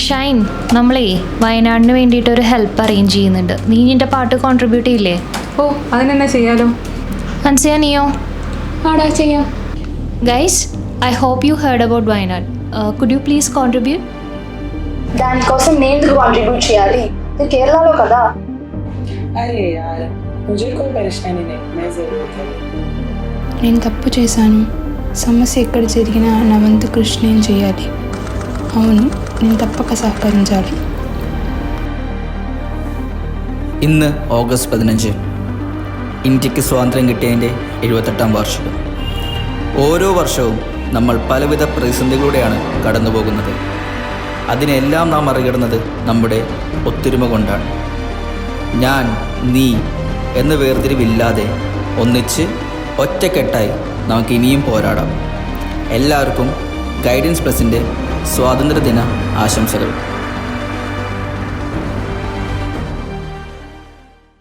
ഷൈൻ, നമ്മളേ വയനാടിന് വേണ്ടിയിട്ട് ഒരു ഹെൽപ്പ് അറേഞ്ച് ചെയ്യുന്നുണ്ട്. നീ നിന്റെ പാട്ട് കോൺട്രിബ്യൂട്ട് ചെയ്യില്ലേ? ഓ, അതിനെന്നാ ചെയ്യാലോ. അൻസിയ, നീയോ? ആടാ, ചെയ്യാം. Guys, I hope you heard about Wayanad. Could you please contribute? దానికోసం నేను ఎందుకు కాంట్రిబ్యూట్ చేయాలి? ఇది కేరళలో కదా. अरे यार, मुझे कोई परेशानी नहीं, मैं जरूर करूँ. నేను తప్పు చేశాను. సమస్య ఎక్కడ జరిగినా నా వంతు కృషి నేను చేయాలి. అవును, నేను తప్పక సహకరించాలి. ഇന്ന് ഓഗസ്റ്റ് 15, ഇന്ത്യക്ക് സ്വാതന്ത്ര്യം കിട്ടിയതിൻ്റെ 78ാം വാർഷികം. ഓരോ വർഷവും നമ്മൾ പലവിധ പ്രതിസന്ധികളിലൂടെയാണ് കടന്നു പോകുന്നത്. അതിനെല്ലാം നാം മറികടന്നത് നമ്മുടെ ഒത്തൊരുമ കൊണ്ടാണ്. ഞാൻ, നീ എന്ന വേർതിരിവില്ലാതെ ഒന്നിച്ച് ഒറ്റക്കെട്ടായി നമുക്ക് ഇനിയും പോരാടാം. എല്ലാവർക്കും ഗൈഡൻസ് പ്ലസിൻ്റെ സ്വാതന്ത്ര്യദിന ആശംസകൾ.